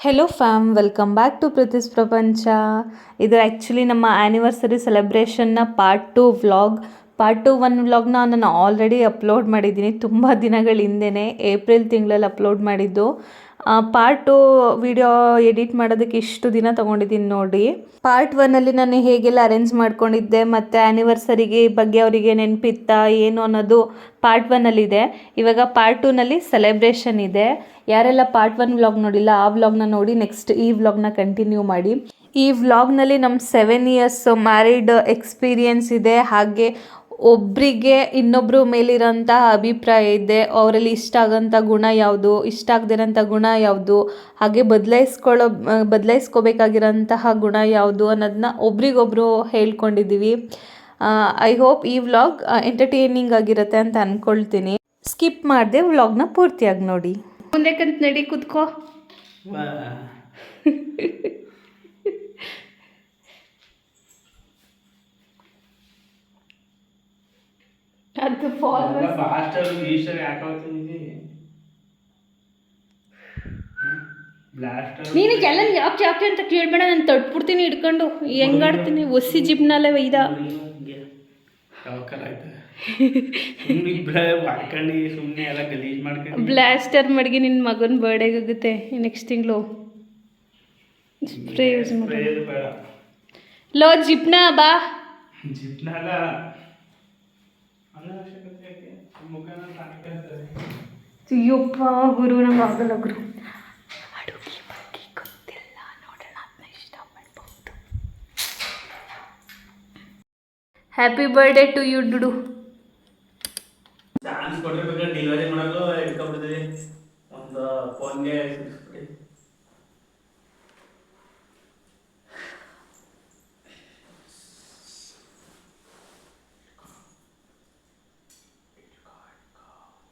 Hello fam, welcome back to Preethi's ಪ್ರಪಂಚ. ಇದು actually ನಮ್ಮ ಆ್ಯನಿವರ್ಸರಿ ಸೆಲೆಬ್ರೇಷನ್ನ ಪಾರ್ಟ್ ಟು 1 ವ್ಲಾಗ್ನ ನಾನು ಆಲ್ರೆಡಿ ಅಪ್ಲೋಡ್ ಮಾಡಿದ್ದೀನಿ. ತುಂಬ ದಿನಗಳ ಹಿಂದೆಯೇ ಏಪ್ರಿಲ್ ತಿಂಗಳಲ್ಲಿ ಅಪ್ಲೋಡ್ ಮಾಡಿದ್ದು. ಪಾರ್ಟ್ 2 ವಿಡಿಯೋ ಎಡಿಟ್ ಮಾಡೋದಕ್ಕೆ ಇಷ್ಟು ದಿನ ತೊಗೊಂಡಿದ್ದೀನಿ ನೋಡಿ. ಪಾರ್ಟ್ 1ಅಲ್ಲಿ ನಾನು ಹೇಗೆಲ್ಲ ಅರೇಂಜ್ ಮಾಡ್ಕೊಂಡಿದ್ದೆ ಮತ್ತು ಆ್ಯನಿವರ್ಸರಿಗೆ ಬಗ್ಗೆ ಅವರಿಗೆ ನೆನಪಿತ್ತಾ ಏನು ಅನ್ನೋದು ಪಾರ್ಟ್ 1ಅಲ್ಲಿದೆ. ಇವಾಗ ಪಾರ್ಟ್ 2ನಲ್ಲಿ ಸೆಲೆಬ್ರೇಷನ್ ಇದೆ. ಯಾರೆಲ್ಲ ಪಾರ್ಟ್ 1 ವ್ಲಾಗ್ ನೋಡಿಲ್ಲ ಆ ವ್ಲಾಗ್ನ ನೋಡಿ ನೆಕ್ಸ್ಟ್ ಈ ವ್ಲಾಗ್ನ ಕಂಟಿನ್ಯೂ ಮಾಡಿ. ಈ ವ್ಲಾಗ್ನಲ್ಲಿ ನಮ್ಮ 7 ಇಯರ್ಸ್ ಮ್ಯಾರಿಡ್ ಎಕ್ಸ್ಪೀರಿಯನ್ಸ್ ಇದೆ. ಹಾಗೆ ಒಬ್ಬರಿಗೆ ಇನ್ನೊಬ್ಬರು ಮೇಲಿರೋಂಥ ಅಭಿಪ್ರಾಯ ಇದೆ. ಅವರಲ್ಲಿ ಇಷ್ಟ ಆಗೋಂಥ ಗುಣ ಯಾವುದು, ಇಷ್ಟ ಆಗದಿರೋಂಥ ಗುಣ ಯಾವುದು, ಹಾಗೆ ಬದಲಾಯಿಸ್ಕೋಬೇಕಾಗಿರೋಂತಹ ಗುಣ ಯಾವುದು ಅನ್ನೋದನ್ನ ಒಬ್ರಿಗೊಬ್ರು ಹೇಳ್ಕೊಂಡಿದ್ದೀವಿ. ಐ ಹೋಪ್ ಈ ವ್ಲಾಗ್ ಎಂಟರ್ಟೈನಿಂಗ್ ಆಗಿರುತ್ತೆ ಅಂತ ಅಂದ್ಕೊಳ್ತೀನಿ. ಸ್ಕಿಪ್ ಮಾಡದೆ ವ್ಲಾಗ್ನ ಪೂರ್ತಿಯಾಗಿ ನೋಡಿ. ಮುಂದೆಕಂತ ನಡಿ ಕೂತ್ಕೋ. ಅದು ನೀನಿಗೆಲ್ಲ ಯಾಕೆ ಅಂತ ಕೇಳ್ಬೇಡ, ನಾನು ತಟ್ಬಿಡ್ತೀನಿ ಹಿಡ್ಕೊಂಡು. ಹೆಂಗಾಡ್ತೀನಿ ಒಸಿ ಜಿಪ್ನಲ್ಲೇ ಒಯ್ದ ಬ್ಲಾಸ್ಟರ್ ಮಡ್ಗಿ ನಿನ್ನ ಮಗನ ಬರ್ಡೇಗೆ ಆಗುತ್ತೆ ನೆಕ್ಸ್ಟ್ ತಿಂಗಳು. ಸ್ಪ್ರೇ ಯೂಸ್ ಮಾಡಿ ಲೋ ಜಿಪ್ನ ಬಾ. ಅಯ್ಯಪ್ಪ ಗುರು, ನಂಗೆ ಆಗಲ್ಲ ಗುರು. ಅಡುಗೆ ಬಗ್ಗೆ ಗೊತ್ತಿಲ್ಲ, ನೋಡೋಣ ಅದನ್ನ ಇಷ್ಟಪಡ್ಬಹುದು. ಹ್ಯಾಪಿ ಬರ್ಡೇ ಟು ಯು ಡುಡು. ಚಾನ್ಸ್ ಕೊಟ್ಟಿರ್ಬೇಕಾದ್ರೆ ಡೆಲಿವರಿ ಮಾಡಲು ಇಟ್ಕೊಂಡ್ಬಿಡ್ತೀವಿ ಒಂದು ಫೋನ್ಗೆ.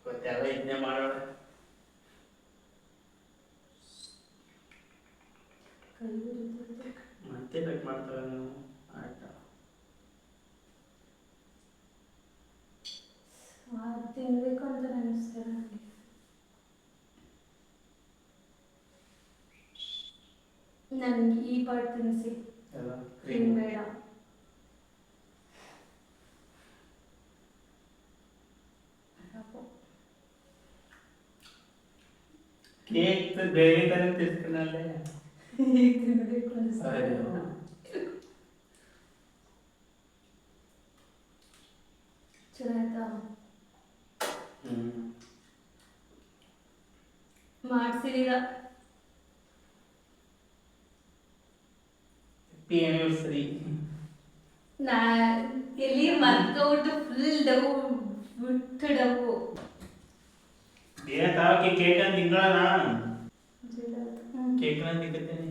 ಗೊತ್ತೆಲ್ಲ ಇದನ್ನೇ ಮಾಡೋಣ. ಮತ್ತೆ ಕಟ್ ಮಾಡ್ತಾರೆ ನೀವು. ಆಯ್ತಾ ತಿನ್ಬೇಕು ಅಂತ ಅನಿಸ್ತಾರೆ ನನಗೆ. ನನಗೆ ಈ ಪಾರ್ಟ್ ತಿನ್ನಿಸಿ, ತಿನ್ಬೇಡ. ಕೇಕ್ ಬೇರೆ ತಾನೇ ತಿನ್ಸ್ಕೊಂಡಲ್ಲೇ ಈಗ ತಿನ್ಬೇಕು ಅನಿಸ್ತಾರೆ. ಚಲೋ ಆಯ್ತಾ? ಮಾಡ್ಸಿದೀಗ ಆ್ಯನಿವರ್ಸರಿ ನಾ ಎಲ್ಲಿ ಮರ್ಕೌಟ್ ಫುಲ್ ಡವು ಬಿಟ್ಟು ಡವು ಏನಕ್ಕೆ ಕೇಕ್ ಅಂತ ತಿಂಗಳಣ ಕೇಕ್ ಅಂತ ತಿಂತೀನಿ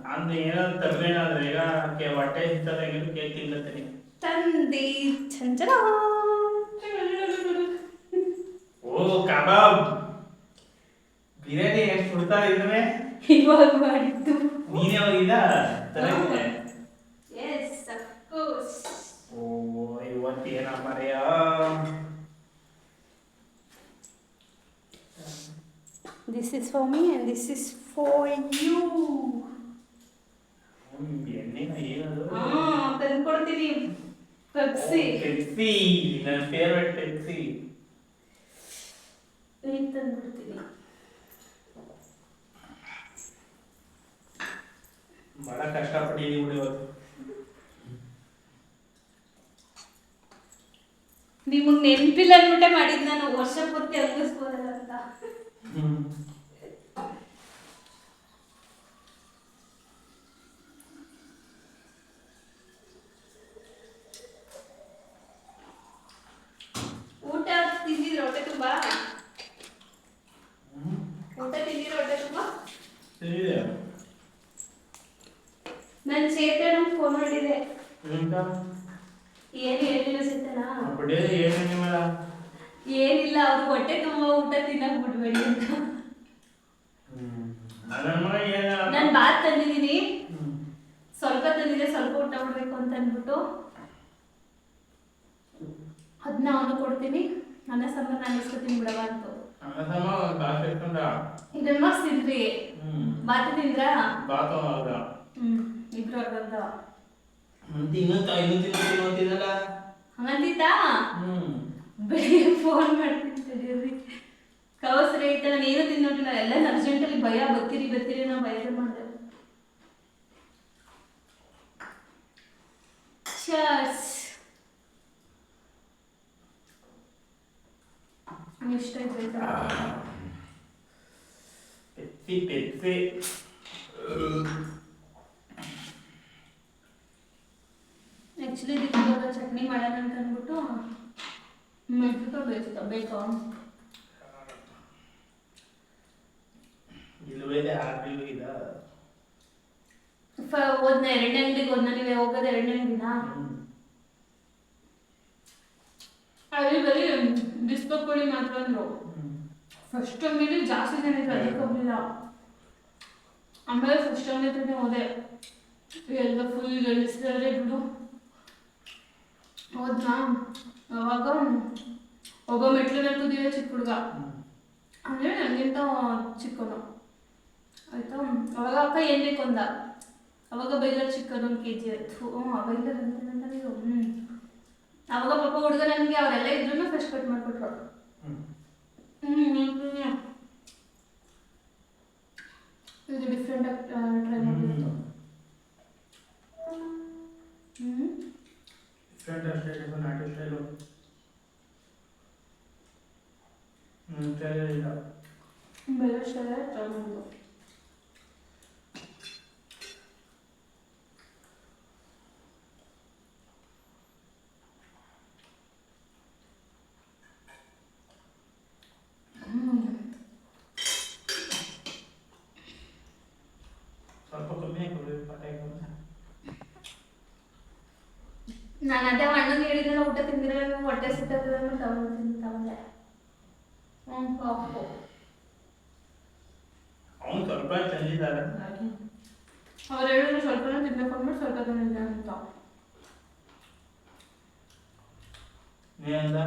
ನಾನು. ಏನಾದ್ರು ತರಬೇನಾದ್ರೆ ಈಗ ಹೊಟ್ಟೆ ಹಿತ್ತದ ಕೇಕ್ ತಿನ್ಲತ್ತೀನಿ ತಂದಿ ಚಂಚಲ. ಓ ಕಬಾಬ್ ಬಿರಿಯಾನಿ ಎಷ್ಟು ಕೊಡ್ತಾ ಇದ್ವೆ ಇವಾಗ ಮಾಡಿದ್ದು ನೀನೇ ಹೋಗಿದ್ದ ತರಕ್ಕೆ? S of course. ಓ ಇವತ್ತು ಏನ ಮರೆಯ. This is for me and this is for you. ಎಣ್ಣೆನ ಏನದು? ತಂದ್ಕೊಡ್ತೀನಿ. ಪೆಪ್ಸಿ. ಪೆಪ್ಸಿ ನನ್ನ ಫೇವರೇಟ್ ಪೆಪ್ಸಿ. ನೀನು ತಂದ್ಬಿಡ್ತೀನಿ. ಬಹಳ ಕಷ್ಟಪಟ್ಟಿದ್ದೀವಿ ಇವತ್ತು. ನಿಮಗೆ ನೆನಪಿಲ್ಲ ಅಂದ್ಬಿಟ್ಟೆ ಮಾಡಿದ್ದು ನಾನು. ವರ್ಷ ಪೂರ್ತಿ ಅಂಗಿಸ್ಬೋದಲ್ಲ ಅಂತ. ಊಟ ತಿಂದಿದ್ರೆ ಹೊಟ್ಟೆ ತುಂಬಾ? ಊಟ ತಿಂದಿದ್ರೆ ಹೊಟ್ಟೆ ತುಂಬಾ? ನನ್ನ ಚೇತನ ಫೋನ್ ಮಾಡಿದೆ. ಏನು ಹೇಳಿಲ್ಲ ಚೇತನ? ಏನಿಲ್ಲ, ಅವ್ರು ಹೊಟ್ಟೆ ತುಂಬ ಊಟ ತಿನ್ನಕ್ ಬಿಡ್ಬೇಡಿ ಅಂತ. ನಾನು ಬಾತ್ ತಂದಿದ್ದೀನಿ, ಸ್ವಲ್ಪ ತಂದಿದೆ, ಸ್ವಲ್ಪ ಊಟ ಬಿಡ್ಬೇಕು ಅಂತ ಅಂದ್ಬಿಟ್ಟು ಅದನ್ನ ಅವನು ಕೊಡ್ತೀನಿ. ಅನ್ನ ಸಾಂಬಾರು ನಾನು ಇಸ್ಕೊತೀನಿ ಬಿಡವ ಅಂತ. ಅಮ್ಮ ಬಾತ್ ಇಟ್ಕೊಂಡ ಇದನ್ನ ತಿಂದ್ರಿ ಬಾತ್ ತಿಂದ್ರಾ ಬಾತ್ ಅವಾಗ ಇಬ್ರು ಅರ್ಧ ತಿನ್ನಲ್ಲ ಹಂಗಂತಿದ್ದ ಬೆಳಿಗ್ಗೆ ಫೋನ್ ಮಾಡ್ತೀನಿ ತಡೀರಿ ಕವಸರಿ ಐತೆ ನಾನು ಏನು ತಿನ್ನೋದಿಲ್ಲ ಎಲ್ಲ ಅರ್ಜೆಂಟಲ್ಲಿ ಭಯ ಬರ್ತೀರಿ ನಾ ಭಯದ ಮಾಡಿದೆ ಚರ್ಸ್ ಇಷ್ಟ ಆಯ್ತು ಪೆಪ್ಸಿ ಆ್ಯಕ್ಚುಲಿ ಇದಕ್ಕೆ ಚಟ್ನಿ ಮಾಡೋಣ ಅಂತ ಅಂದ್ಬಿಟ್ಟು ಮೆಣಸಿನ್ಕಾಯಿ ಬೇಕಾ ಇಲ್ಲವೇಲೆ ಆಗಲಿಲ್ಲ ಈಗ ಹೋದ್ನ ಎರಡನೇ ಅಂಗಡಿಗೆ ಹೋದ್ನ ನೀವೇ ಹೋಗೋದು ಎರಡನೇ ಅಂಗಡಿನಾ ಅಲ್ಲಿ ಬರೀ ಬಿಸ್ಕೊಳಿ ಮಾತ್ರ ಅಂದರು ಫಸ್ಟ್ ಅಂಗಡಿಲಿ ಜಾಸ್ತಿ ಜನ ಇದ್ರು ಅದಕ್ಕೆ ಹೋಗಲಿಲ್ಲ ಆಮೇಲೆ ಫಸ್ಟ್ ಅಂಗಡಿ ಹತ್ರನೇ ಹೋದೆ ಎಲ್ಲ ಫುಲ್ ಗಳಿಸಿದ್ರೆ ಬಿಡು ಹೋದ್ನಾ ಅವಾಗ ಒಬ್ಬ ಮೆಟ್ಲು ನಡ್ಕೋದಿದೆ ಚಿಕ್ಕ ಹುಡುಗ ಅಂದರೆ ನನಗಿಂತ ಚಿಕ್ಕನು ಆಯಿತಾ ಅವಾಗ ಅಕ್ಕ ಏನು ಬೇಕು ಅಂದ ಅವಾಗ ಬೈಲರ್ ಚಿಕನ್ 1 kg ಆಯಿತು ಬೈಲರ್ ಅಂತ ನೀವು ಅವಾಗ ಪಾಪ ಹುಡುಗ ನನಗೆ ಅವರೆಲ್ಲ ಇದ್ರೂ ಫ್ರೆಶ್ ಕಟ್ ಮಾಡಿಕೊಟ್ರು ಇದು ಡಿಫ್ರೆಂಟಾಗಿ ಟ್ರೈ ಮಾಡಬೇಕು ಡಿಫ್ರೆಂಟ್ ಸ್ಟೈಲ್ ನಾಟಿ ಸ್ಟೈಲು ಸ್ಟೈಲ್ ಇಲ್ಲ ಬೇರೆ ಸ್ಟೈಲ್ ಟ್ರೈ ಮಾಡೋದು ಸ್ವಲ್ಪ ಕಮ್ಮಿ ಹಾಕೋಬೇಕು ಪಟಾಕಿ ನಾನು ಅದೇ ಅಣ್ಣನ ಹೇಳಿದ್ನಲ್ಲ ಊಟ ತಿಂದಿರ ಹೊಟ್ಟೆ ಸಿಗ್ತದೆ ಅಂತ ತಗೊಂಡೆ ಪಾಪು ಅವನು ಸ್ವಲ್ಪ ತಂದಿದ್ದಾರೆ ಅವ್ರು ಹೇಳಿದ್ರು ಸ್ವಲ್ಪನೇ ತಿನ್ಬೇಕು ಅಂದ್ಬಿಟ್ಟು ಸ್ವಲ್ಪ ತಂದಿದ್ದೆ ಅಂತ ನೀಂದ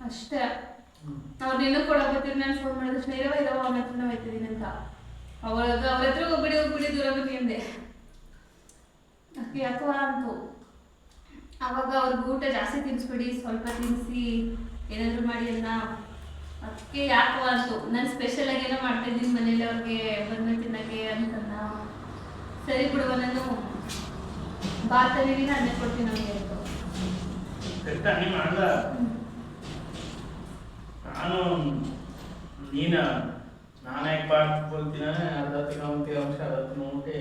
ಅಷ್ಟೇ ಅವ್ರು ನಿನ್ನೂ ಕೊಡೋಕತ್ತೀರಿ ನಾನು ಫೋನ್ ಮಾಡಿದ ತಕ್ಷಣ ಇರವ ಅವನ ಹತ್ರನೇ ಹೋಯ್ತಿದ್ದೀನಿ ಅಂತ ಅವ್ರ ಹತ್ರ ಹೋಗ್ಬಿಡಿ ದೂರ ಬನ್ನಿ ಅಂದೆ ಅಕ್ಕೆ ಯಾಕವ ಅಂತು ಆವಾಗ ಅವ್ರಿಗೆ ಊಟ ಜಾಸ್ತಿ ತಿನ್ನಿಸ್ಬಿಡಿ ಸ್ವಲ್ಪ ತಿನ್ನಿಸಿ ಏನಾದರೂ ಮಾಡಿ ಅನ್ನ ಅದಕ್ಕೆ ಯಾಕವ ಅಂತು ನಾನು ಸ್ಪೆಷಲಾಗಿ ಏನೋ ಮಾಡ್ತಾಯಿದ್ದೀನಿ ಮನೇಲಿ ಅವ್ರಿಗೆ ಬಂದು ತಿನ್ನೋಕ್ಕೆ ಅಂತಂದ ಸರಿ ಬಿಡುವ ನಾನು ಬಾತಲ್ಲಿ ಅನ್ನ ಕೊಡ್ತೀನಿ ಅವ್ರಿಗೆ ಅಂತ ಮಾಡ್ದ ನಾನು ನಾನೇ ಬಾತ್ ಬೋಲ್ತೀನಿ ಅರ್ಧ ತಿನ್ನೋಂತೆ ಅಂಶ ಅರ್ಧ ತಿನ್ನೋಂತೆ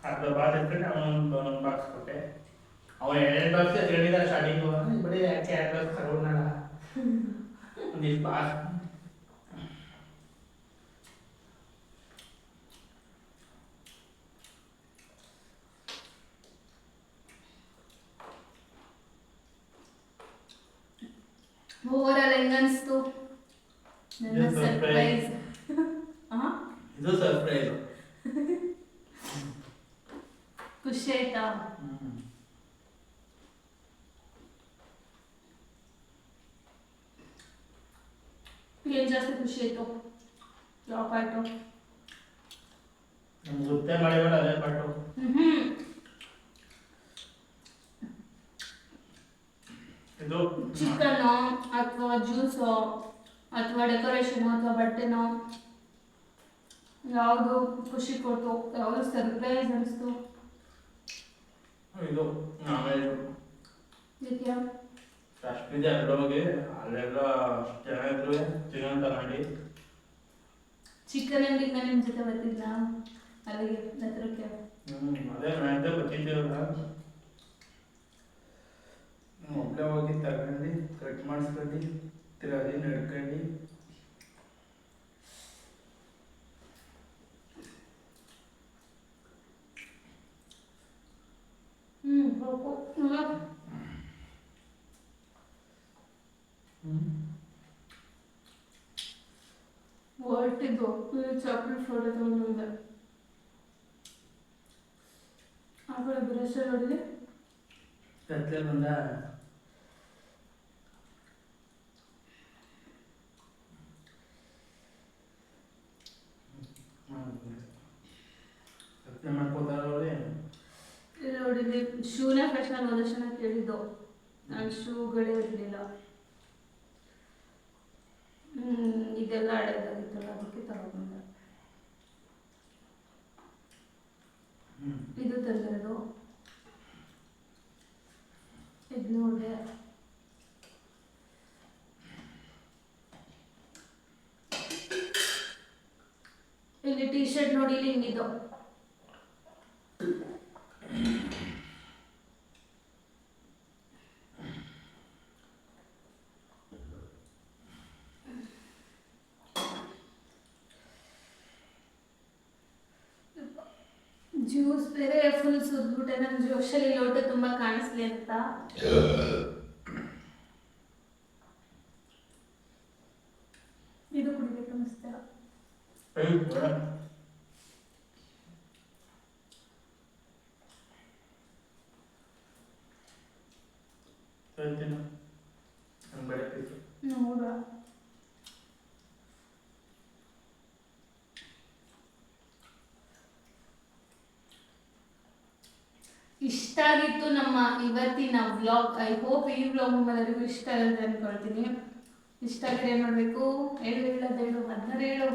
ಅರ್ಧ ಬಾತ್ ಇಟ್ಬಿಟ್ಟು ಅವನೊಂದು ಬಾಕ್ಸ್ ಕೊಟ್ಟೆ ಅವನು 2 ಬಾಕ್ಸ್ ಹೇಳಿದ ಸ್ಟಾರ್ಟಿಂಗು ಬರೀ ಯಾಕೆ 2 ಬಾಕ್ಸ್ ತಗೊಂಡಲ್ಲ ಒಂದಿಷ್ಟು ಬಾಕ್ಸ್ ಓವರಾಲ್ ಹೆಂಗನ್ಸ್ತು ನನ್ನ ಸರ್ಪ್ರೈಸ್ ಇದು ಸರ್ಪ್ರೈಸ್ ಖುಷಿ ಆಯ್ತಾ ಏನ್ ಜಾಸ್ತಿ ಖುಷಿ ಆಯ್ತು ಯಾವ ಪಾರ್ಟು ನಮ್ಗೆ ಗೊತ್ತೇ ಮಾಡಿಬೇಡ ಅದೇ ಪಾಟು ಇದು ಚಿಕನ್ನು ಅಥವಾ ಜ್ಯೂಸು ಅಥವಾ ಡೆಕೋರೇಷನು ಅಥವಾ ಬಟ್ಟೆನೋ ಯಾವುದು ಖುಷಿ ಕೊಡ್ತು ಯಾವುದು ಸರ್ಪ್ರೈಸ್ ಅನಿಸ್ತು ಇದು ಆಮೇಲೆ ಇದಕ್ಕೆ ಅಷ್ಟಿದೆ ಎರಡು ಬಗ್ಗೆ ಅಲ್ಲೆಲ್ಲ ಜನ ಇದ್ರು ಚಿಕನ್ ತಗೊಂಡು ಚಿಕನ್ ಅಂಗಡಿಗೆ ನಾನು ನಿಮ್ಮ ಜೊತೆ ಬರ್ತಿದ್ದ ಅಲ್ಲಿಗೆ ಹತ್ರಕ್ಕೆ ಅದೇ ನಾನಿದ್ದೆ ಬರ್ತಿದ್ದೇವಲ್ಲ ಒಬ್ಬಳೆ ಹೋಗಿ ತಗೊಂಡು ಕಟ್ ಮಾಡಿಸ್ಕೊಂಡು ತಿರುಗಿ ನಡ್ಕೊಂಡು ಹೊರಟಿದ್ದು ಚಾಕ್ಲೇಟ್ ಫೋಟೋ ತಗೊಂಡು ಆ ಕಡೆ ಬ್ರಷ್ ಹೊಡೆದು ಕತ್ಲೆ ಬಂದ ಶೂನೇ ಫ್ಯಾಷನಲ್ಲಿ ಹೋದ ತಕ್ಷಣ ಕೇಳಿದ್ದು, ನಾನು ಶೂಗಳೇ ಇರಲಿಲ್ಲ. ಇದೆಲ್ಲ ಹಳೇದಾಗಿತ್ತಲ್ಲ, ಅದಕ್ಕೆ ತಗೊಂಡೆ. ಇದು ತಂದಿರೋದು, ಇದು ನೋಡಿದೆ. ಇಲ್ಲಿ ಟೀ ಶರ್ಟ್ ನೋಡಿ, ಇಲ್ಲಿ ಹಿಂಗಿದ್ದು. ಜ್ಯೂಸ್ ಬೇರೆ ಫುಲ್ ಸುದ್ಬಿಟ್ಟೆ. ನನ್ನ ಜೋಶಲ್ಲಿ ಲೋಟ ತುಂಬ ಕಾಣಿಸ್ಲಿ ಅಂತ. ಇದು ಕುಡಿಬೇಕು ಅನಿಸ್ತಾ. ನೋಡ ಇಷ್ಟ ಆಗಿತ್ತು ನಮ್ಮ ಇವತ್ತಿನ ವ್ಲಾಗ್. ಐ ಹೋಪ್ ಈ ವ್ಲಾಗ್ ನಿಮ್ಮೆಲ್ಲರಿಗೂ ಇಷ್ಟ ಆಗುತ್ತೆ ಅನ್ಕೊಳ್ತೀನಿ. ಇಷ್ಟ ಆಗಿದ್ರೆ ಏನು ಮಾಡಬೇಕು ಹೇಳು, ಹೇಳೋದೇಳು, ಅದನ್ನ ಹೇಳು.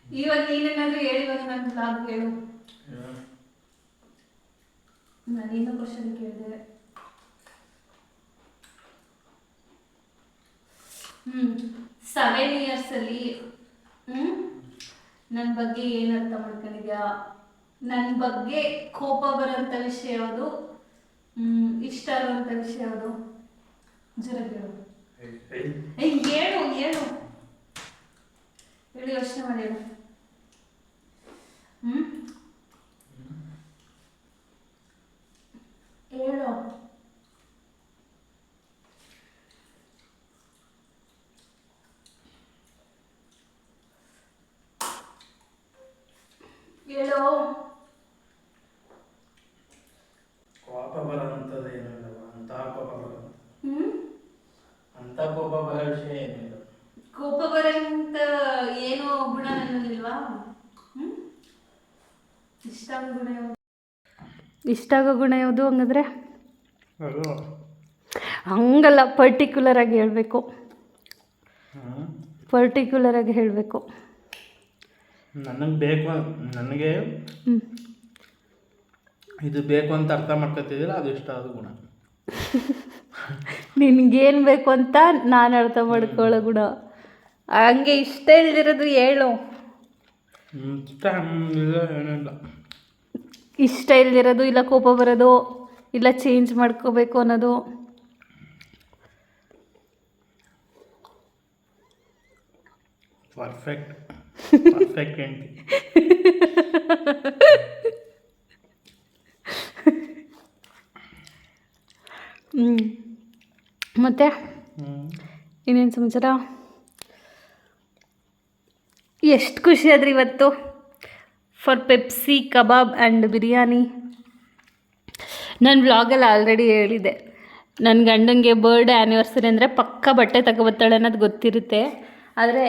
ಇವಾಗ ನೀನೇನಾದ್ರೂ ಹೇಳಿ, ಇವಾಗ ನನ್ನ ವ್ಲಾಗ್ ಹೇಳು. ನಾನೇನೋ ಕ್ವಶನ್ ಕೇಳಿದೆ. 7 years ಅಲ್ಲಿ ನನ್ನ ಬಗ್ಗೆ ಏನು ಅರ್ಥ ಮಾಡ್ಕೊಂಡಿದ್ಯಾ? ನನ್ನ ಬಗ್ಗೆ ಕೋಪ ಬರೋಂಥ ವಿಷಯ ಯಾವುದು, ಇಷ್ಟ ಆಗುವಂಥ ವಿಷಯ ಯಾವುದು? ಜರ ಹೇಳು. ಹೇಳು ಹೇಳು ಹೇಳಿ, ಯೋಚನೆ ಮಾಡಿ ಹೇಳು. ಹೇಳು. ಹೇಳೋ. ಕೋಪ ಬರೋಂಥದ್ದು ಏನಿಲ್ಲ, ಅಂತ ಕೋಪ ಬರೋದು, ಅಂತ ಕೋಪ ಬರೋ ವಿಷಯ ಏನಿಲ್ಲ. ಕೋಪ ಬರೋಂಥ ಏನೋ ಗುಣ ನನ್ನಲ್ಲಿಲ್ವಾ? ಇಷ್ಟ ಆಗೋ ಗುಣ ಯಾವುದು? ಇಷ್ಟ ಆಗೋ ಗುಣ ಯಾವುದು ಹಂಗಂದ್ರೆ? ಹಂಗಲ್ಲ, ಪರ್ಟಿಕ್ಯುಲರ್ ಆಗಿ ಹೇಳಬೇಕು. ಪರ್ಟಿಕ್ಯುಲರ್ ಆಗಿ ಹೇಳಬೇಕು. ನನಗೆ ಬೇಕು, ನನಗೆ ಇದು ಬೇಕು ಅಂತ ಅರ್ಥ ಮಾಡ್ಕೊತಿದ್ದೀರ, ಅದು ಇಷ್ಟ ಆದ ಗುಣ. ನಿನ್ಗೇನು ಬೇಕು ಅಂತ ನಾನು ಅರ್ಥ ಮಾಡ್ಕೊಳ್ಳೋ ಗುಣ. ಹಂಗೆ ಇಷ್ಟ ಇಲ್ದಿರೋದು ಹೇಳು. ಇಷ್ಟ ಏನಿಲ್ಲ. ಇಷ್ಟ ಇಲ್ದಿರೋದು, ಇಲ್ಲ ಕೋಪ ಬರೋದು, ಇಲ್ಲ ಚೇಂಜ್ ಮಾಡ್ಕೋಬೇಕು ಅನ್ನೋದು. ಪರ್ಫೆಕ್ಟ್ ಪರ್ಫೆಕ್ಟ್ ಹೆಂಡತಿ. ಮತ್ತೆ ಇನ್ನೇನು ಸಮಾಚಾರ? ಎಷ್ಟು ಖುಷಿ ಆದ್ರಿ ಇವತ್ತು for Pepsi, kebab and biryani. ನನ್ನ ವ್ಲಾಗಲ್ಲಿ ಆಲ್ರೆಡಿ ಹೇಳಿದೆ, ನನ್ನ ಗಂಡಂಗೆ ಬರ್ಡೇ ಆ್ಯನಿವರ್ಸರಿ ಅಂದರೆ ಪಕ್ಕ ಬಟ್ಟೆ ತಗೊಬರ್ತಾಳೆ ಅನ್ನೋದು ಗೊತ್ತಿರುತ್ತೆ. ಆದರೆ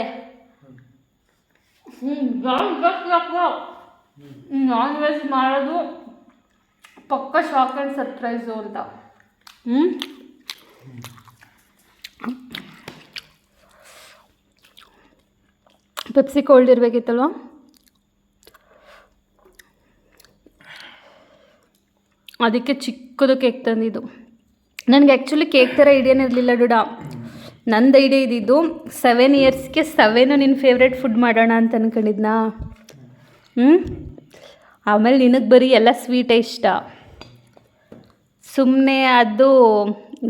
ನಾನ್ ವೆಜ್ ಮಾಡೋದು ಪಕ್ಕ ಶಾಕ್ ಆ್ಯಂಡ್ ಸರ್ಪ್ರೈಸು ಅಂತ. ಪೆಪ್ಸಿ ಕೋಲ್ಡ್ ಇರಬೇಕಿತ್ತಲ್ವ? ಅದಕ್ಕೆ ಚಿಕ್ಕದು ಕೇಕ್ ತಂದಿದ್ದು. ನನಗೆ ಆ್ಯಕ್ಚುಲಿ ಕೇಕ್ ಥರ ಐಡಿಯಾನೇ ಇರಲಿಲ್ಲ ಡೂಡ. ನಂದು ಐಡಿಯಾ ಇದ್ದಿದ್ದು 7 yearsಗೆ 7 ನಿನ್ನ ಫೇವ್ರೆಟ್ ಫುಡ್ ಮಾಡೋಣ ಅಂತ ಅಂದ್ಕೊಂಡಿದ್ನಾ. ಆಮೇಲೆ ನಿನಗೆ ಬರೀ ಎಲ್ಲ ಸ್ವೀಟೇ ಇಷ್ಟ. ಸುಮ್ಮನೆ ಅದು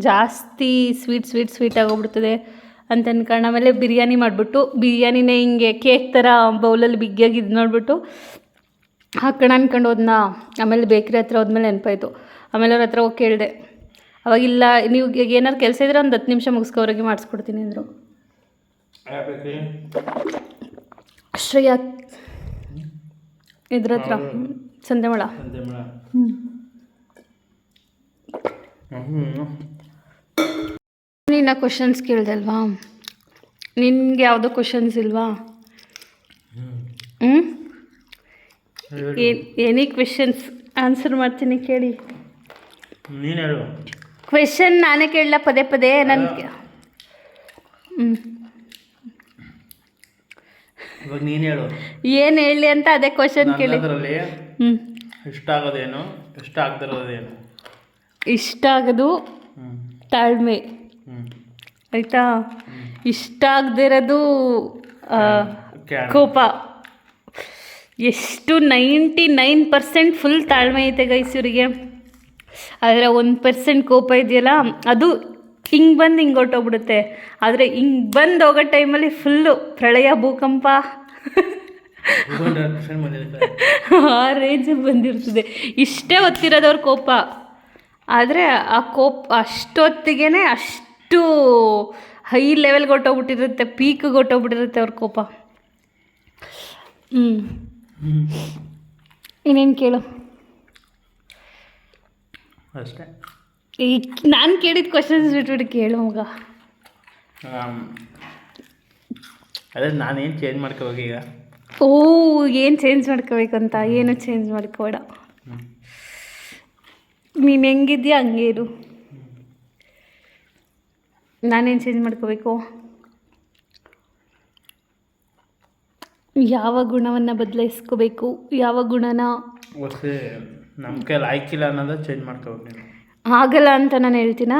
ಜಾಸ್ತಿ ಸ್ವೀಟ್ ಆಗೋಗ್ಬಿಡ್ತದೆ ಅಂತ ಅನ್ಕೊಂಡು ಆಮೇಲೆ ಬಿರಿಯಾನಿ ಮಾಡಿಬಿಟ್ಟು, ಬಿರಿಯಾನಿನೇ ಹಿಂಗೆ ಕೇಕ್ ಥರ ಬೌಲಲ್ಲಿ ಬಿಗ್ಗಿಯಾಗಿ ಇದು ನೋಡಿಬಿಟ್ಟು ಹಾಕೋಣ ಅಂದ್ಕೊಂಡು ಹೋದ್ನಾ. ಆಮೇಲೆ ಬೇಕ್ರಿ ಹತ್ರ ಹೋದ್ಮೇಲೆ ನೆನಪಾಯಿತು. ಆಮೇಲೆ ಅವ್ರ ಹತ್ರ ಹೋಗಿ ಕೇಳಿದೆ. ಅವಾಗಿಲ್ಲ, ನೀವು ಏನಾದ್ರು ಕೆಲಸ ಇದ್ರೆ ಒಂದು 10 ನಿಮಿಷ ಮುಗಿಸ್ಕೋವ್ರಿಗೆ ಮಾಡಿಸ್ಕೊಡ್ತೀನಿ ಅಂದರು. ಶ್ರೇಯಾ ಇದ್ರ ಹತ್ರ, ಸಂತೆಮಳ. ನಿನ್ನ ಕ್ವಶನ್ಸ್ ಕೇಳಿದೆ ಅಲ್ವಾ? ನಿನ್ಗೆ ಯಾವುದೋ ಕ್ವಶನ್ಸ್ ಇಲ್ವಾ? ಏನೇ ಕ್ವೆಶನ್ಸ್ ಆನ್ಸರ್ ಮಾಡ್ತೀನಿ ಕೇಳಿ. ನೀನು ಹೇಳು. ಕ್ವೆಶನ್ ನಾನೇ ಕೇಳಲ್ಲ ಪದೇ ಪದೇ ನನಗೆ. ಇವಾಗ ನೀನು ಹೇಳು. ಏನು ಹೇಳಿ ಅಂತ ಅದೇ ಕ್ವಶನ್ ಕೇಳಿ. ಅದರಲ್ಲಿ ಇಷ್ಟ ಆಗೋದೇನು, ಇಷ್ಟ ಆಗದಿರೋದೇನು? ಇಷ್ಟ ಆಗೋದು ತಾಳ್ಮೆ, ಆಯಿತಾ? ಇಷ್ಟ ಆಗದಿರೋದು ಕೋಪ. ಎಷ್ಟು 99% ಫುಲ್ ತಾಳ್ಮೆ ಐತೆ ಗೈಸ್ ಇವರಿಗೆ. ಆದರೆ 1% ಕೋಪ ಇದೆಯಲ್ಲ, ಅದು ಹಿಂಗೆ ಬಂದು ಹಿಂಗೆ ಹೊಟ್ಟೋಗ್ಬಿಡುತ್ತೆ. ಆದರೆ ಹಿಂಗೆ ಬಂದು ಹೋಗೋ ಟೈಮಲ್ಲಿ ಫುಲ್ಲು ಪ್ರಳಯ, ಭೂಕಂಪ ಆ ರೇಂಜಿಗೆ ಬಂದಿರ್ತದೆ. ಇಷ್ಟೇ ಹೊತ್ತಿರೋದವ್ರ ಕೋಪ. ಆದರೆ ಆ ಕೋಪ ಅಷ್ಟೊತ್ತಿಗೆ ಅಷ್ಟು ಹೈ ಲೆವೆಲ್ಗೆ ಹೊಟ್ಟೋಗ್ಬಿಟ್ಟಿರುತ್ತೆ, ಪೀಕ್ಗೆ ಹೊಟ್ಟೋಗ್ಬಿಟ್ಟಿರುತ್ತೆ ಅವ್ರ ಕೋಪ. ಇನ್ನೇನು ಕೇಳು ಅಷ್ಟೇ. ಈಗ ನಾನು ಕೇಳಿದ ಕ್ವಶನ್ಸ್ ಬಿಟ್ಬಿಟ್ಟು ಕೇಳು ಮಗ. ಅದೇ ನಾನೇನು ಚೇಂಜ್ ಮಾಡ್ಕೋಬೇಕು ಈಗ? ಓ, ಏನು ಚೇಂಜ್ ಮಾಡ್ಕೋಬೇಕಂತ? ಏನು ಚೇಂಜ್ ಮಾಡ್ಕೋಬೇಡ. ನೀನು ಹೆಂಗಿದ್ಯಾ ಹಂಗೆ ಇರು. ನಾನೇನು ಚೇಂಜ್ ಮಾಡ್ಕೋಬೇಕು? ಯಾವ ಗುಣವನ್ನು ಬದಲಾಯಿಸ್ಕೋಬೇಕು? ಯಾವ ಗುಣನ ಹೊಸ ನಮ್ಮ ಕೈಲಿ ಆಯ್ಕಿಲ್ಲ ಅನ್ನೋದು ಚೇಂಜ್ ಮಾಡ್ಕೋಬೇಕು ನೀನು. ಆಗಲ್ಲ ಅಂತ ನಾನು ಹೇಳ್ತೀನಾ?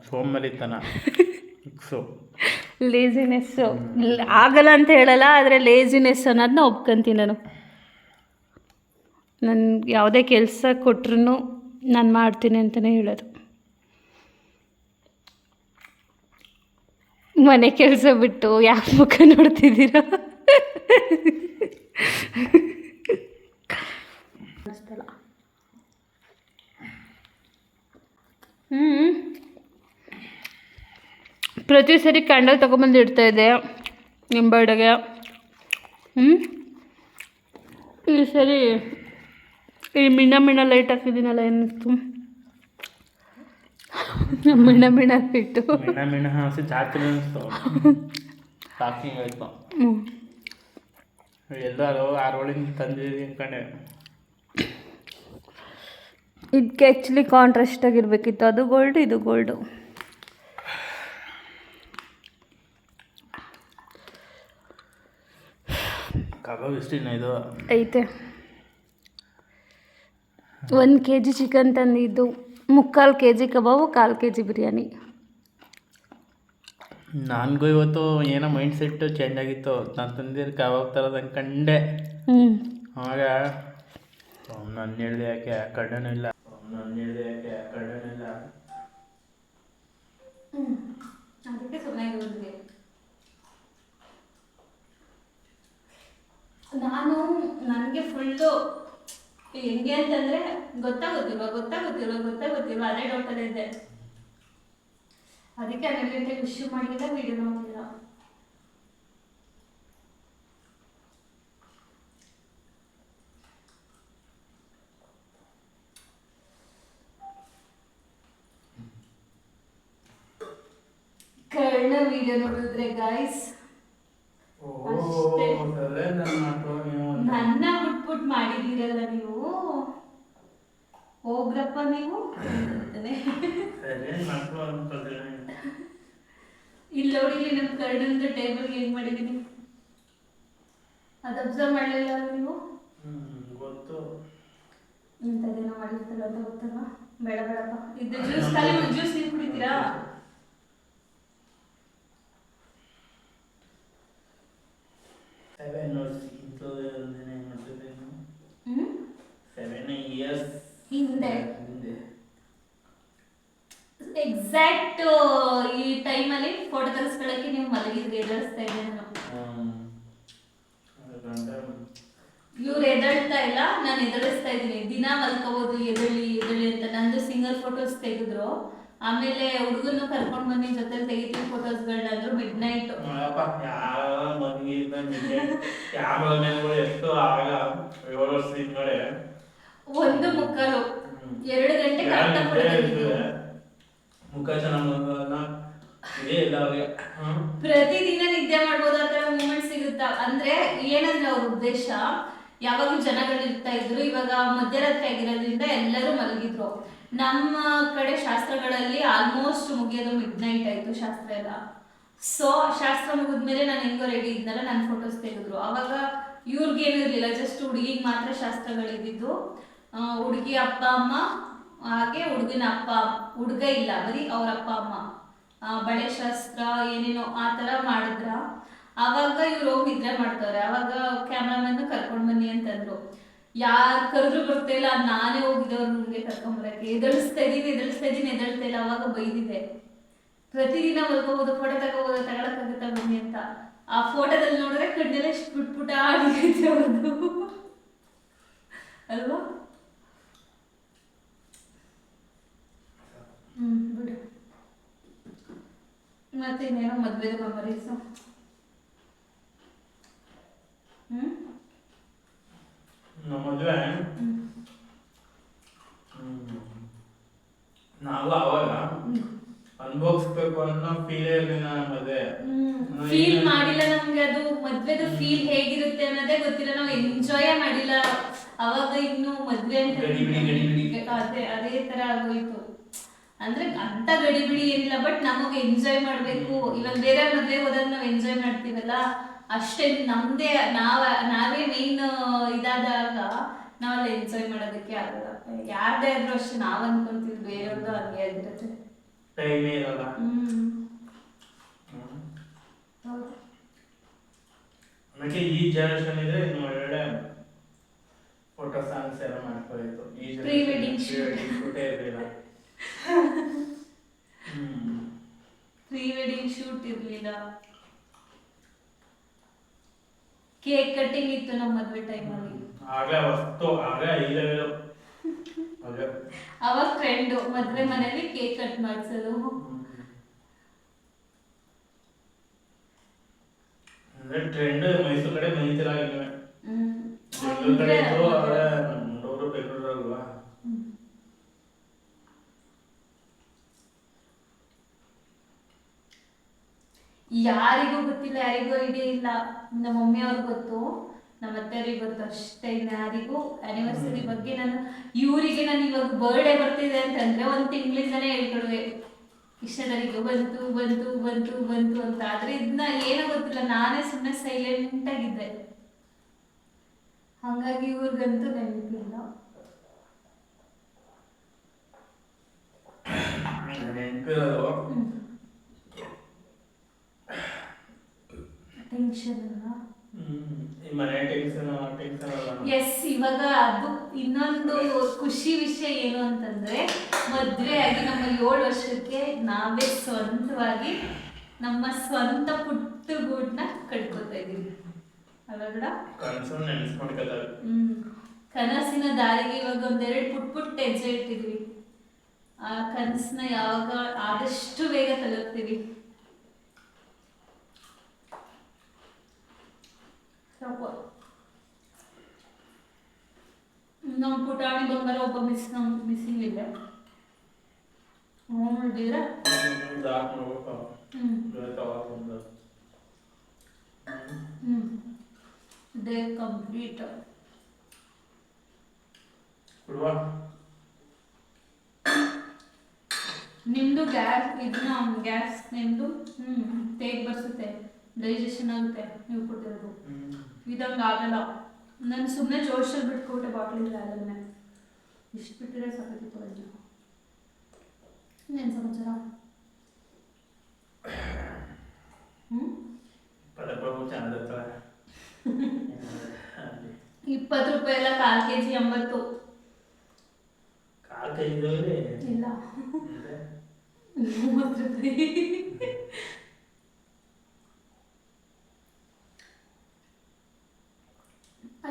ಸೋಂಬೇರಿತನ, ಲೇಜಿನೆಸ್ಸು ಆಗಲ್ಲ ಅಂತ ಹೇಳಲ್ಲ, ಆದರೆ ಲೇಜಿನೆಸ್ ಅನ್ನೋದನ್ನ ಒಪ್ಕೊಂತೀನಿ ನಾನು. ನನ್ಗೆ ಯಾವುದೇ ಕೆಲಸ ಕೊಟ್ರೂ ನಾನು ಮಾಡ್ತೀನಿ ಅಂತಲೇ ಹೇಳೋದು. ಮನೆ ಕೆಲಸ ಬಿಟ್ಟು ಯಾಕೆ ಮುಖ ನೋಡ್ತಿದ್ದೀರಾ? ಪ್ರತಿ ಸರಿ ಕ್ಯಾಂಡಲ್ ತೊಗೊಂಬಂದು ಇಡ್ತಾಯಿದ್ದೆ ನಿಮ್ಮ ಬರ್ಡೇಗೆ. ಈ ಸರಿ ಈ ಮಿಣ ಲೈಟ್ ಹಾಕಿದ್ದೀನಲ್ಲ, ಏನಿತ್ತು ಮಿಣ ಲೈಟು ಹಸಿ ಜಾಸ್ತಿ ಅನಿಸ್ತು. ಶಾಕಿಂಗ್ ಆಯಿತು. ಎಲ್ಲರೂ ಆರೋಳಿಂದ ತಂದಿದ್ದೀವಿ ಅಂದ್ಕೊಂಡೆ. ಇದಕ್ಕೆ ಆ್ಯಕ್ಚುಲಿ ಕಾಂಟ್ರಾಸ್ಟ್ ಆಗಿರ್ಬೇಕಿತ್ತು. ಅದು ಗೋಲ್ಡು, ಇದು ಗೋಲ್ಡು. ಕಬಾಬ್ ಎಷ್ಟಿನ ಇದು ಐತೆ. 1 kg ಚಿಕನ್ ತಂದಿದ್ದು, 3/4 kg ಕಬಾಬು, 1/4 kg ಬಿರಿಯಾನಿ. ನನಗೂ ಇವತ್ತು ಏನೋ ಮೈಂಡ್ ಸೆಟ್ ಚೇಂಜ್ ಆಗಿತ್ತು. ನಾನು ತಂದಿದ್ದು ಕಬಾಬ್ ಥರದ ಅಂದ್ಕೊಂಡೆ. ಆಗ ನನ್ನ ಹೇಳಿದೆ ಯಾಕೆ ಕಣ್ಣೂ ಇಲ್ಲ, ಅದಕ್ಕೆ ಸುಮ್ಮನೆ ಇರೋದಿದೆ. ನನಗೆ ಫುಲ್ಲು ಹೆಂಗೆ ಅಂತಂದರೆ ಗೊತ್ತಾಗುತ್ತಿಲ್ವ ಅದೇ ಡೌಟಲ್ಲೇ ಇದೆ. ಅದಕ್ಕೆ 12 ಗಂಟೆಗೆ ವಿಶ್ ಮಾಡಿಲ್ಲ, ವೀಡಿಯೋ ನೋಡಿಲ್ಲ. ಕರ್ಣ ವಿಡಿಯೋ ನೋಡಿದ್ರೆ ಗಾಯ್ಸ್ ನನ್ನ ಬಿಟ್ಬಿಟ್ಟು ಮಾಡಿದ್ದೀರಲ್ಲ ನೀವು. ಹೋಗ್ರಪ್ಪ ನೀವು. ಇಲ್ಲಿ ನೋಡಿ ನಮ್ಮ ಕರ್ಣಂದು ಟೇಬಲ್ಗೆ ಹೆಂಗ್ ಮಾಡಿದೀನಿ, ಅದು ಅಬ್ಸರ್ವ್ ಮಾಡಲಿಲ್ಲ ನೀವು? ಗೊತ್ತು, ಇಂಥದ್ದೇನೋ ಮಾಡಿರ್ತಾರ ಅಂತ ಗೊತ್ತಲ್ವಾ? ಬೇಡಪ್ಪ. ಇದು ಜ್ಯೂಸ್, ಖಾಲಿ ಜ್ಯೂಸ್ ನೀವು ಕುಡಿತೀರಾ? ಹಿಂದೆ ಎಕ್ಸಾಕ್ಟ್ ಈ ಟೈಮಲ್ಲಿ ಫೋಟೋ ತೆಗೆಸ್ಕೊಳ್ಳೋಕ್ಕೆ ನೀವು ಮಲಗಿದ್ರೆ ಎದುರಿಸ್ತಾ ಇದ್ದೆ ನಾನು. ಇವ್ರು ಎದಳ್ತಾ ಇಲ್ಲ, ನಾನು ಎದುರಿಸ್ತಾ ಇದ್ದೀನಿ. ದಿನ ಮಲ್ಕೋಬೋದು, ಎದಳಿ ಅಂತ. ನಂದು ಸಿಂಗಲ್ ಫೋಟೋಸ್ ತೆಗೆದ್ರು. ಆಮೇಲೆ ಹುಡುಗನ್ನು ಕರ್ಕೊಂಡು ಬಂದು ಜೊತೆ ತೆಗಿತೀನಿ ಫೋಟೋಸ್ಗಳನ್ನ ಅಂದ್ರು. ಮಿಡ್ನೈಟ್ ಒಂದು ಮುಕ್ಕಾಲು 2 ಗಂಟೆ ಪ್ರತಿದಿನ ಮಾಡ್ಬೋದು ಆ ಥರ ಮೂಮೆಂಟ್ ಸಿಗುತ್ತಾ ಅಂದರೆ ಏನಂದ್ರೆ ಅವ್ರ ಉದ್ದೇಶ ಯಾವಾಗಲೂ ಜನಗಳು ಇರ್ತಾ ಇದ್ರು, ಇವಾಗ ಮಧ್ಯರಾತ್ರಿ ಆಗಿರೋದ್ರಿಂದ ಎಲ್ಲರೂ ಮಲಗಿದ್ರು. ನಮ್ಮ ಕಡೆ ಶಾಸ್ತ್ರಗಳಲ್ಲಿ ಆಲ್ಮೋಸ್ಟ್ ಮುಗಿಯೋದು ಮಿಡ್ ನೈಟ್ ಆಯಿತು ಶಾಸ್ತ್ರ ಎಲ್ಲ. ಸೊ ಶಾಸ್ತ್ರ ಮುಗಿದ್ಮೇಲೆ ನಾನು ಹೆಂಗೋ ರೆಡಿ ಇದ್ನಲ್ಲ, ನನ್ನ ಫೋಟೋಸ್ ತೆಗೆದ್ರು. ಅವಾಗ ಇವ್ರಿಗೇನು ಇರಲಿಲ್ಲ, ಜಸ್ಟ್ ಹುಡುಗಿಗೆ ಮಾತ್ರ ಶಾಸ್ತ್ರಗಳಿದ್ದಿದ್ದು. ಹುಡುಗಿ ಅಪ್ಪ ಅಮ್ಮ ಹಾಗೆ ಹುಡುಗಿನ ಅಪ್ಪ, ಹುಡುಗ ಇಲ್ಲ, ಬರೀ ಅವ್ರ ಅಪ್ಪ ಅಮ್ಮ ಬಳೆ ಶಾಸ್ತ್ರ ಏನೇನೋ ಆ ಥರ ಮಾಡಿದ್ರ. ಆವಾಗ ಇವ್ರು ಹೋಗಿ ನಿದ್ರೆ ಮಾಡ್ತಾರೆ. ಆವಾಗ ಕ್ಯಾಮ್ರಾಮನ್ ಕರ್ಕೊಂಡು ಬನ್ನಿ ಅಂತಂದ್ರು. ಯಾರು ಕರೆದ್ರು ಬರ್ತಾ ಇಲ್ಲ, ನಾನೇ ಹೋಗಿದ್ದೆ ಅವ್ರ ರೂಮ್ಗೆ ಕರ್ಕೊಂಬರಕ್ಕೆ. ಎದುರಿಸ್ತಾ ಇದೀನಿ ಎದಳ್ತಾ ಇಲ್ಲ. ಅವಾಗ ಬೈದಿದೆ, ಪ್ರತಿದಿನ ಮಲ್ಕೋಬೋದು, ಫೋಟೋ ತಗೋಬೋದು, ತಗೊಳಕ್ಕಾಗುತ್ತಾ ಬನ್ನಿ ಅಂತ. ಆ ಫೋಟೋದಲ್ಲಿ ನೋಡಿದ್ರೆ ಕಣ್ಣೆಲ್ಲ ಎಷ್ಟು ಪುಟ್ಟ ಆಡಿರುತ್ತೆ ಅವ್ರದ್ದು ಅಲ್ವಾ. ಬಿಡು. ಮತ್ತೆ ಇನ್ನೇನೋ ಮದ್ವೆದ ಮೆಮರೀಸು. ಮದುವೆ ನಾವು ಅವಾಗ ಅನುಭವಿಸ್ಬೇಕು ಅನ್ನೋ ಫೀಲೇ ಇರಲಿಲ್ಲ. ಮದುವೆ ಫೀಲ್ ಮಾಡಿಲ್ಲ ನಮ್ಗೆ, ಅದು ಮದ್ವೆದು ಫೀಲ್ ಹೇಗಿರುತ್ತೆ ಅನ್ನೋದೇ ಗೊತ್ತಿಲ್ಲ. ನಾವು ಎಂಜಾಯೇ ಮಾಡಿಲ್ಲ ಅವಾಗ. ಇನ್ನು ಮದ್ವೆ ಅಂತ ಅದೇ ತರ ಆಗೋಯ್ತು. ಅಂದ್ರೆ ಅಂತ ಗಡಿ ಬಿಡಿ ಏನಿಲ್ಲ, ಬಟ್ ನಮಗೆ ಎಂಜಾಯ್ ಮಾಡ್ಬೇಕು. ಇವಾಗ ಬೇರೆ ಮದ್ವೆ ಹೋದಾಗ ನಾವು ಎಂಜಾಯ್ ಮಾಡ್ತೀವಲ್ಲ ಅಷ್ಟೇ. ನಮ್ದೇ ನಾವೇ ಮೇನ್ ಇದಾದಾಗ ನಾವೆಲ್ಲ ಎಂಜಾಯ್ ಮಾಡೋದಕ್ಕೆ ಆಗಲ್ಲ. ಯಾರ್ದೇ ಆದ್ರೂ ಅಷ್ಟೇ, ನಾವ್ ಅನ್ಕೊಂತೀವಿ, ಬೇರೆಯವ್ರದ್ದು ಹಂಗೆ ಆಗಿರುತ್ತೆ. ಟೈಮೇ ಇರಲ್ಲ. ಆಮೇಲೆ ಈ ಜನರೇಷನ್ ಇದ್ರೆ ಇನ್ನು ಒಳ್ಳೆ ಫೋಟೋ ಸಾಂಗ್ಸ್ ಎಲ್ಲ ಮಾಡ್ಕೊಳ್ತು. ಈ ಪ್ರೀ ವೆಡ್ಡಿಂಗ್ ಶೂಟ್ ಇರಲಿಲ್ಲ. ಪ್ರೀ ವೆಡ್ಡಿಂಗ್ ಶೂಟ್ ಇರ್ಲಿಲ್ಲ. ಕೇಕ್ ಕಟ್ಟಿಂಗ್ ಇತ್ತು ನಮ್ಮ ಮದ್ವೆ ಟೈಮಲ್ಲಿ. ಅವಾಗ ಟ್ರೆಂಡ್ ಮದ್ವೆ ಮನೆಯಲ್ಲಿ ಕೇಕ್ ಕಟ್ ಮಾಡಿಸೋದು. ಟ್ರೆಂಡ್ ಮೈಸೂರು ಕಡೆ ಮೈತಿಲ್ಲ. ಬೆಂಗಳೂರಲ್ವಾ. ಯಾರಿಗೂ ಗೊತ್ತಿಲ್ಲ, ಯಾರಿಗೂ ಐಡಿಯಾ ಇಲ್ಲ. ನಮ್ಮ ಮಮ್ಮಿ ಅವ್ರಿಗೆ ಗೊತ್ತು, ನಮ್ಮ ಅತ್ತೆಯವ್ರಿಗೆ ಗೊತ್ತು ಅಷ್ಟೇ. ಯಾರಿಗೂ ಆನಿವರ್ಸರಿ ಬಗ್ಗೆ ಇವರಿಗೆ ನಾನು ಇವಾಗ ಬರ್ಡೇ ಬರ್ತಿದೆ ಅಂತಂದ್ರೆ 1 ತಿಂಗಳಿಂದನೇ ಹೇಳ್ಕೊಡುವೆ, ಇಷ್ಟದವರೆಗೂ ಬಂತು ಬಂತು ಬಂತು ಬಂತು ಅಂತ. ಆದ್ರೆ ಇದನ್ನ ಏನೋ ಗೊತ್ತಿಲ್ಲ, ನಾನೇ ಸುಮ್ಮನೆ ಸೈಲೆಂಟ್ ಆಗಿದ್ದೆ. ಹಂಗಾಗಿ ಇವ್ರಿಗಂತೂ ನೆನಪಿಲ್ಲ. ಟೆನ್ಷನ್ ಎಸ್. ಇವಾಗ ಅದು ಇನ್ನೊಂದು ಖುಷಿ ವಿಷಯ ಏನು ಅಂತಂದ್ರೆ, ಮದ್ವೆ ಆಗಿ ನಮ್ಮ 7 ವರ್ಷಕ್ಕೆ ನಾವೇ ಸ್ವಂತವಾಗಿ ನಮ್ಮ ಸ್ವಂತ ಪುಟ್ಟ ಗೂಡ್ನ ಕಟ್ಕೊತಾ ಇದೀವಿ. ಅವಾಗ ಕನಸಿನ ದಾರಿಗೆ ಇವಾಗ 1-2 ಪುಟ್ಟ ಹೆಜ್ಜೆ ಇಟ್ಟಿದ್ವಿ. ಆ ಕನಸನ್ನ ಯಾವಾಗ ಆದಷ್ಟು ಬೇಗ ತಲುಪ್ತೀವಿ. ನಮ್ಮ ಪುಟಾಣಿ ಬಂಗಾರ ಒಬ್ಬ ಮಿಸ್ಸಿಂಗ್ ಇದೆ. ನೋಡಿದ್ರೆ ಡೇ ಕಂಪ್ಲೀಟ್. ನಿಮ್ದು ಗ್ಯಾಸ್ ನಿಮ್ದು ತೇಗ್ ಬರ್ಸುತ್ತೆ, ಡೈಜೆಷನ್ ಆಗುತ್ತೆ ನೀವು ಕೊಟ್ಟಿರೋದು. ಇದಂಗೆ ಆಗಲ್ಲ. ನಾನು ಸುಮ್ಮನೆ ಜೋಶಲ್ಲಿ ಬಿಟ್ಕೊಟ್ಟೆ ಬಾಟ್ಲಿ ಅದನ್ನೇ. ಇಷ್ಟು ಬಿಟ್ಟಿದ್ರೆ ಸಾಕಾಗಿತ್ತು. ಅಜ್ಜ ಏನು ಸಮಾಚಾರ? 20 ರೂಪಾಯಿ ಎಲ್ಲ 1/4 kg 80. ಇಲ್ಲ 30 ರೂಪಾಯಿ.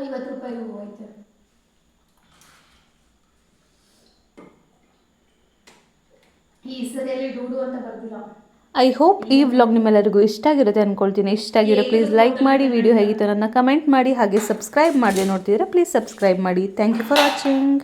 ₹50 ಹೋಯ್ತು. ಈ ಸರಿಯಲ್ಲಿ ಡೂಡು ಅಂತ ಬರ್ದಿಲ್ಲ. ಐ ಹೋಪ್ ಈ ವ್ಲಾಗ್ ನಿಮ್ಮೆಲ್ಲರಿಗೂ ಇಷ್ಟ ಆಗಿರುತ್ತೆ ಅಂದ್ಕೊಳ್ತೀನಿ. ಇಷ್ಟ ಆಗಿರೋ ಪ್ಲೀಸ್ ಲೈಕ್ ಮಾಡಿ, ವಿಡಿಯೋ ಹೇಗಿತ್ತು ನನ್ನ ಕಮೆಂಟ್ ಮಾಡಿ, ಹಾಗೆ ಸಬ್ಸ್ಕ್ರೈಬ್ ಮಾಡದೆ ನೋಡ್ತಿದ್ರೆ ಪ್ಲೀಸ್ ಸಬ್ಸ್ಕ್ರೈಬ್ ಮಾಡಿ. Thank you for watching.